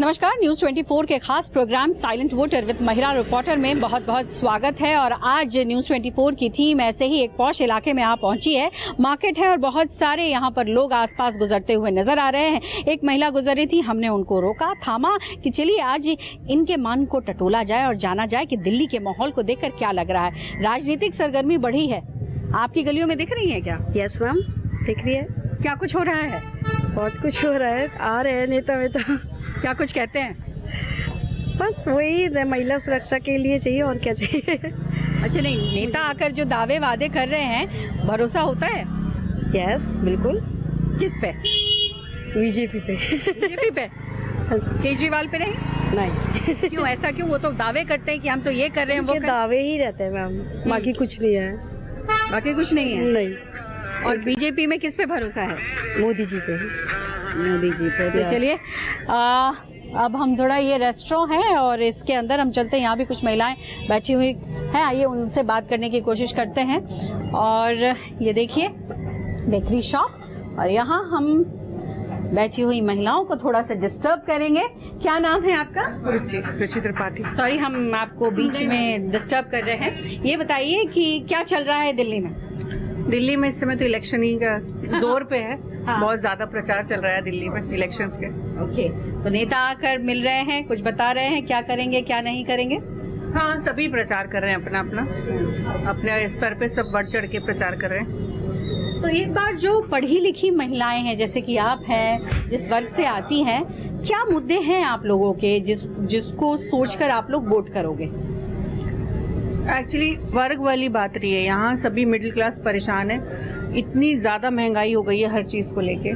नमस्कार, न्यूज 24 के खास प्रोग्राम साइलेंट वोटर विद महिला रिपोर्टर में बहुत बहुत स्वागत है। और आज न्यूज 24 की टीम ऐसे ही एक पॉश इलाके में पहुंची है। मार्केट है और बहुत सारे यहाँ पर लोग आसपास गुजरते हुए नजर आ रहे हैं। एक महिला गुजर रही थी, हमने उनको रोका, थामा कि चलिए आज इनके मन को टटोला जाए और जाना जाए कि दिल्ली के माहौल को देखकर क्या लग रहा है। राजनीतिक सरगर्मी बढ़ी है, आपकी गलियों में दिख रही है क्या? यस मैम, दिख रही है। क्या कुछ हो रहा है? बहुत कुछ हो रहा है, आ रहे हैं नेता वेता। क्या कुछ कहते हैं? बस वही महिला सुरक्षा के लिए चाहिए, और क्या चाहिए। अच्छा, नहीं, नेता आकर जो दावे वादे कर रहे हैं, भरोसा होता है? यस, बिल्कुल। किस पे? बीजेपी पे। बीजेपी पे? केजरीवाल पे नहीं? क्यों, ऐसा क्यों? वो तो दावे करते हैं कि हम तो ये कर रहे हैं, वो दावे ही रहते हैं मैम, बाकी कुछ नहीं है। बाकी कुछ नहीं है? नहीं। और बीजेपी में किस पे भरोसा है? मोदी जी पे। मोदी जी पे। तो चलिए अब हम थोड़ा, ये रेस्टोरेंट है और इसके अंदर हम चलते हैं। यहाँ भी कुछ महिलाएं बैठी हुई हैं, आइए उनसे बात करने की कोशिश करते हैं। और ये देखिए बेकरी शॉप, और यहाँ हम बैठी हुई महिलाओं को थोड़ा सा डिस्टर्ब करेंगे। क्या नाम है आपका? रुचि त्रिपाठी। सॉरी, हम आपको बीच में डिस्टर्ब कर रहे हैं। ये बताइए कि क्या चल रहा है दिल्ली में? दिल्ली में इस समय तो इलेक्शन ही का जोर पे है। हाँ। बहुत ज्यादा प्रचार चल रहा है दिल्ली में इलेक्शंस के। ओके, तो नेता आकर मिल रहे हैं, कुछ बता रहे हैं क्या करेंगे क्या नहीं करेंगे? हाँ, सभी प्रचार कर रहे हैं अपने स्तर पे, सब बढ़ चढ़ के प्रचार कर रहे हैं। तो इस बार जो पढ़ी लिखी महिलाएं हैं, जैसे कि आप हैं, जिस वर्ग से आती हैं, क्या मुद्दे हैं आप लोगों के जिसको सोचकर आप लोग वोट करोगे? एक्चुअली वर्ग वाली बात नहीं है, यहाँ सभी मिडिल क्लास परेशान है। इतनी ज्यादा महंगाई हो गई है हर चीज को लेके,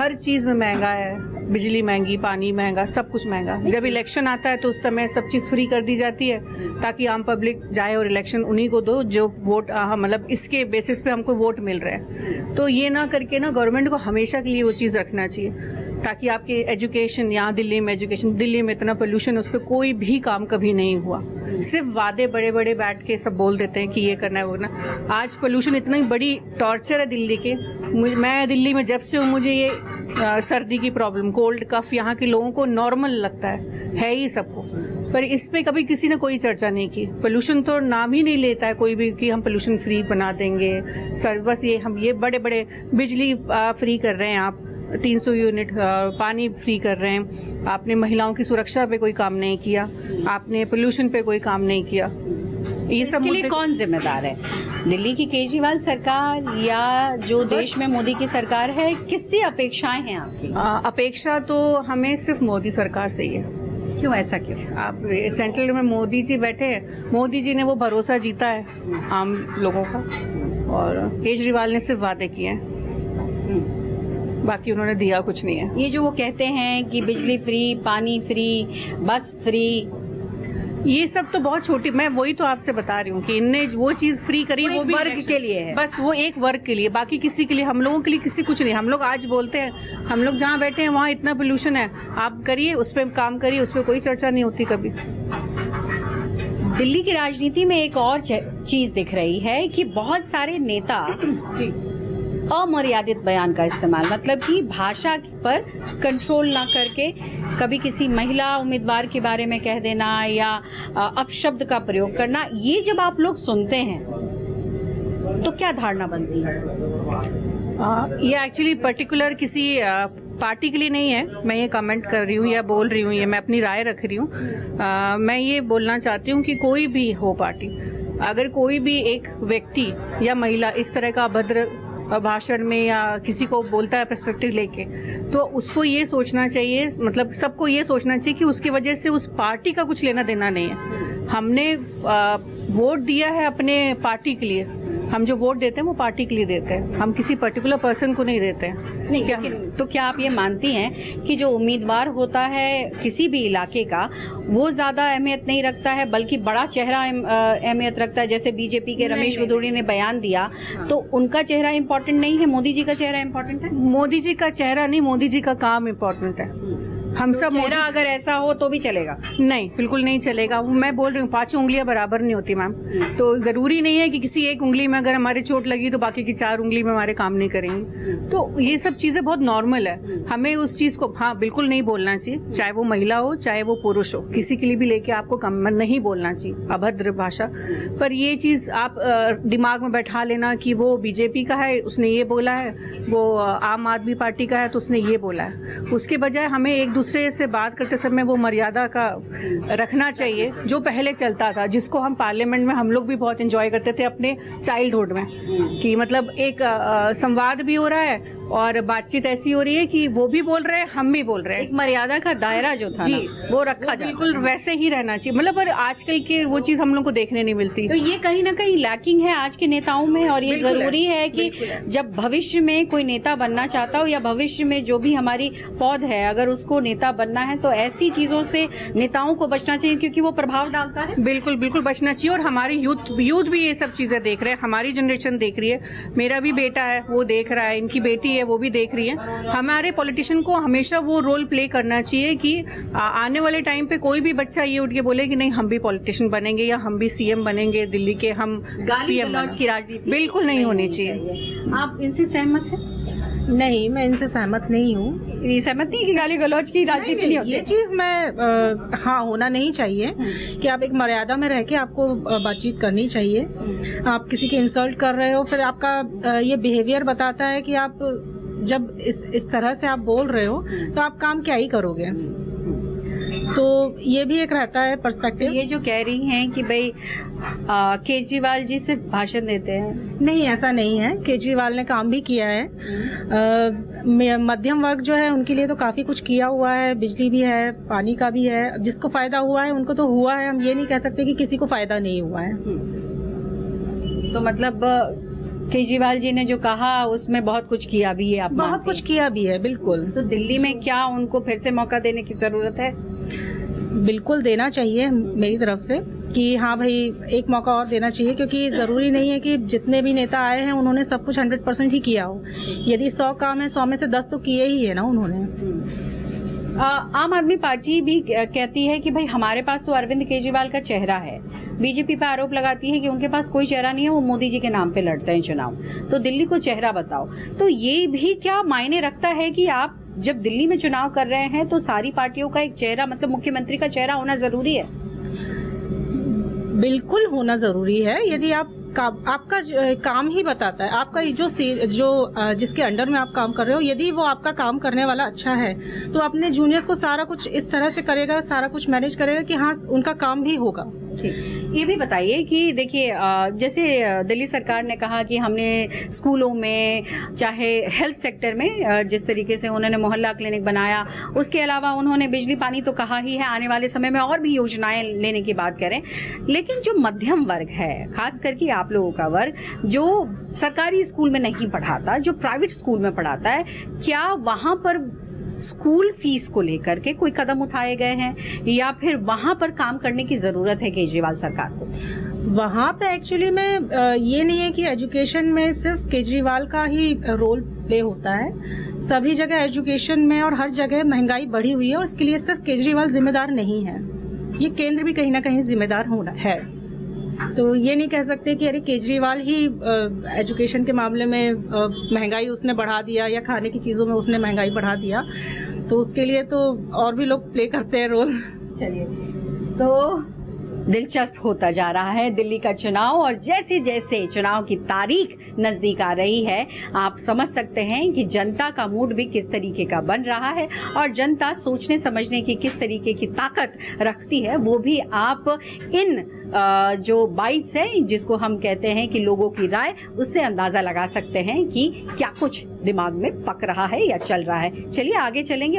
हर चीज में महंगा है। बिजली महंगी, पानी महंगा, सब कुछ महंगा। जब इलेक्शन आता है तो उस समय सब चीज फ्री कर दी जाती है ताकि आम पब्लिक जाए और इलेक्शन उन्हीं को दो जो वोट, मतलब इसके बेसिस पे हमको वोट मिल रहे हैं। तो ये ना करके ना गवर्नमेंट को हमेशा के लिए वो चीज रखना चाहिए ताकि आपके एजुकेशन, यहाँ दिल्ली में एजुकेशन, दिल्ली में इतना पोल्यूशन, उस पर कोई भी काम कभी नहीं हुआ। सिर्फ वादे बड़े बड़े बैठ के सब बोल देते हैं कि ये करना है वो करना। आज पोल्यूशन इतनी बड़ी टॉर्चर है दिल्ली के। मैं दिल्ली में जब से हूँ, मुझे ये सर्दी की प्रॉब्लम, कोल्ड कफ यहाँ के लोगों को नॉर्मल लगता है ही सबको, पर इस पे कभी किसी ने कोई चर्चा नहीं की। पोल्यूशन तो नाम ही नहीं लेता है कोई भी कि हम पोल्यूशन फ्री बना देंगे सर। बस हम ये बड़े बड़े बिजली फ्री कर रहे हैं, आप 300 यूनिट पानी फ्री कर रहे हैं। आपने महिलाओं की सुरक्षा पे कोई काम नहीं किया, आपने पोल्यूशन पे कोई काम नहीं किया। ये सब इसके लिए कौन जिम्मेदार है? दिल्ली की केजरीवाल सरकार या जो देश में मोदी की सरकार है? किससे अपेक्षाएं हैं आपकी? अपेक्षा तो हमें सिर्फ मोदी सरकार से ही है। क्यों, ऐसा क्यों? आप सेंट्रल में मोदी जी बैठे हैं, मोदी जी ने वो भरोसा जीता है आम लोगों का, और केजरीवाल ने सिर्फ वादे किए हैं, बाकी उन्होंने दिया कुछ नहीं है। ये जो वो कहते हैं कि बिजली फ्री, पानी फ्री, बस फ्री, ये सब तो बहुत छोटी, मैं वही तो आपसे बता रही हूँ कि इनने वो चीज फ्री करी, वो भी वर्ग के लिए है, बस वो एक वर्ग के लिए, बाकी किसी के लिए, हम लोगों के लिए किसी कुछ नहीं। हम लोग आज बोलते हैं, हम लोग जहाँ बैठे हैं वहाँ इतना पोल्यूशन है, आप करिए, उस पर काम करिए, उस पर कोई चर्चा नहीं होती कभी। दिल्ली की राजनीति में एक और चीज दिख रही है कि बहुत सारे नेता जी अमर्यादित बयान का इस्तेमाल, मतलब कि भाषा पर कंट्रोल ना करके कभी किसी महिला उम्मीदवार के बारे में कह देना या अपशब्द का प्रयोग करना, ये जब आप लोग सुनते हैं तो क्या धारणा बनती है? ये एक्चुअली पर्टिकुलर किसी पार्टी के लिए नहीं है, मैं ये कमेंट कर रही हूँ या बोल रही हूँ, ये मैं अपनी राय रख रही हूँ। मैं ये बोलना चाहती हूँ कि कोई भी हो पार्टी, अगर कोई भी एक व्यक्ति या महिला इस तरह का अभद्र भाषण में या किसी को बोलता है पर्सपेक्टिव लेके, तो उसको ये सोचना चाहिए, मतलब सबको ये सोचना चाहिए कि उसकी वजह से उस पार्टी का कुछ लेना देना नहीं है। हमने वोट दिया है अपने पार्टी के लिए, हम जो वोट देते हैं वो पार्टी के लिए देते हैं, हम किसी पर्टिकुलर पर्सन को नहीं देते हैं। नहीं, तो क्या आप ये मानती हैं कि जो उम्मीदवार होता है किसी भी इलाके का, वो ज्यादा अहमियत नहीं रखता है बल्कि बड़ा चेहरा अहमियत रखता है? जैसे बीजेपी के रमेश भदौरिया ने बयान दिया, तो उनका चेहरा इम्पोर्टेंट नहीं है, मोदी जी का चेहरा इम्पोर्टेंट है? मोदी जी का चेहरा नहीं, मोदी जी का काम इम्पोर्टेंट है। हम सब चेहरा अगर ऐसा हो तो भी चलेगा? नहीं, बिल्कुल नहीं चलेगा। मैं बोल रही हूँ 5 उंगलियां बराबर नहीं होती मैम। तो जरूरी नहीं है कि किसी एक उंगली में अगर हमारे चोट लगी तो बाकी की 4 उंगली में हमारे काम नहीं करेंगी। तो ये सब चीजें बहुत नॉर्मल है। हमें उस चीज को हाँ बिल्कुल नहीं बोलना चाहिए, चाहे वो महिला हो चाहे वो पुरुष हो, किसी के लिए भी लेके आपको कम नहीं बोलना चाहिए अभद्र भाषा। पर ये चीज आप दिमाग में बैठा लेना कि वो बीजेपी का है उसने ये बोला है, वो आम आदमी पार्टी का है तो उसने ये बोला है। उसके बजाय हमें एक दूसरे से बात करते समय वो मर्यादा का रखना चाहिए जो पहले चलता था, जिसको हम पार्लियामेंट में हम लोग भी बहुत एंजॉय करते थे अपने चाइल्डहुड में, कि मतलब एक संवाद भी हो रहा है और बातचीत ऐसी हो रही है कि वो भी बोल रहे हैं हम भी बोल रहे हैं। एक मर्यादा का दायरा जो था ना, वो रखा जाए, बिल्कुल वैसे ही रहना चाहिए। मतलब पर आजकल के वो चीज हम लोग को देखने नहीं मिलती। तो ये कहीं ना कहीं लैकिंग है आज के नेताओं में, और ये बिल्कुल जरूरी है कि जब भविष्य में कोई नेता बनना चाहता हो या भविष्य में जो भी हमारी पौध है अगर उसको नेता बनना है तो ऐसी चीजों से नेताओं को बचना चाहिए, क्योंकि वो प्रभाव डालता है। बिल्कुल बिल्कुल बचना चाहिए। और हमारी यूथ भी ये सब चीजें देख रहे हैं, हमारी जनरेशन देख रही है। मेरा भी बेटा है वो देख रहा है, इनकी बेटी है वो भी देख रही है। हमारे पॉलिटिशियन को हमेशा वो रोल प्ले करना चाहिए कि आने वाले टाइम पे कोई भी बच्चा ये उठ के बोले कि नहीं हम भी पॉलिटिशियन बनेंगे या हम भी सीएम बनेंगे दिल्ली के, हम गाली PM गलौज की राजनीति बिल्कुल नहीं होनी चाहिए। आप इनसे सहमत हैं? नहीं, मैं इनसे सहमत नहीं हूँ। ये सहमत नहीं कि गाली गलौज की राजनीति नहीं होती? ये चीज मैं हाँ होना नहीं चाहिए कि आप एक मर्यादा में रह के आपको बातचीत करनी चाहिए। आप किसी की इंसल्ट कर रहे हो, फिर आपका ये बिहेवियर बताता है कि आप जब इस तरह से आप बोल रहे हो तो आप काम क्या ही करोगे। तो ये भी एक रहता है पर्सपेक्टिव। ये जो कह रही हैं कि भाई केजरीवाल जी सिर्फ भाषण देते हैं, नहीं, ऐसा नहीं है। केजरीवाल ने काम भी किया है। मध्यम वर्ग जो है उनके लिए तो काफी कुछ किया हुआ है, बिजली भी है, पानी का भी है। जिसको फायदा हुआ है उनको तो हुआ है, हम ये नहीं कह सकते कि किसी को फायदा नहीं हुआ है। तो मतलब केजरीवाल जी ने जो कहा उसमें बहुत कुछ किया भी है, आप बहुत मानते कुछ हैं? किया भी है, बिल्कुल। तो दिल्ली में क्या उनको फिर से मौका देने की जरूरत है? बिल्कुल देना चाहिए मेरी तरफ से कि हाँ भाई एक मौका और देना चाहिए, क्योंकि जरूरी नहीं है कि जितने भी नेता आए हैं उन्होंने सब कुछ 100% ही किया हो। यदि 100 काम है 100 में से 10 तो किए ही है ना उन्होंने। आम आदमी पार्टी भी कहती है कि भाई हमारे पास तो अरविंद केजरीवाल का चेहरा है। बीजेपी पर आरोप लगाती है कि उनके पास कोई चेहरा नहीं है, वो मोदी जी के नाम पे लड़ते हैं चुनाव। तो दिल्ली को चेहरा बताओ। तो ये भी क्या मायने रखता है कि आप जब दिल्ली में चुनाव कर रहे हैं तो सारी पार्टियों का एक चेहरा, मतलब मुख्यमंत्री का चेहरा होना जरूरी है? बिल्कुल होना जरूरी है। यदि आपका काम ही बताता है, आपका जो जिसके अंडर में आप काम कर रहे हो, यदि वो आपका काम करने वाला अच्छा है तो अपने जूनियर्स को सारा कुछ इस तरह से करेगा, सारा कुछ मैनेज करेगा कि हाँ उनका काम भी होगा। ये भी बताइए कि देखिए जैसे दिल्ली सरकार ने कहा कि हमने स्कूलों में चाहे हेल्थ सेक्टर में जिस तरीके से उन्होंने मोहल्ला क्लिनिक बनाया, उसके अलावा उन्होंने बिजली पानी तो कहा ही है, आने वाले समय में और भी योजनाएं लेने की बात करें। लेकिन जो मध्यम वर्ग है, खास करके आप लोगों का वर्ग जो सरकारी स्कूल में नहीं पढ़ाता, जो प्राइवेट स्कूल में पढ़ाता है, क्या वहां पर स्कूल फीस को लेकर के कोई कदम उठाए गए हैं या फिर वहां पर काम करने की जरूरत है केजरीवाल सरकार को? वहाँ पे एक्चुअली में ये नहीं है कि एजुकेशन में सिर्फ केजरीवाल का ही रोल प्ले होता है। सभी जगह एजुकेशन में और हर जगह महंगाई बढ़ी हुई है और इसके लिए सिर्फ केजरीवाल जिम्मेदार नहीं है, ये केंद्र भी कहीं ना कहीं जिम्मेदार होना है। तो ये नहीं कह सकते कि अरे केजरीवाल ही एजुकेशन के मामले में महंगाई उसने बढ़ा दिया या खाने की चीजों में उसने महंगाई बढ़ा दिया, तो उसके लिए तो और भी लोग प्ले करते हैं रोल। चलिए, तो दिलचस्प होता जा रहा है दिल्ली का चुनाव, और जैसे जैसे चुनाव की तारीख नजदीक आ रही है आप समझ सकते हैं कि जनता का मूड भी किस तरीके का बन रहा है और जनता सोचने समझने की किस तरीके की ताकत रखती है, वो भी आप इन जो बाइट्स है जिसको हम कहते हैं कि लोगों की राय, उससे अंदाजा लगा सकते हैं कि क्या कुछ दिमाग में पक रहा है या चल रहा है। चलिए आगे चलेंगे।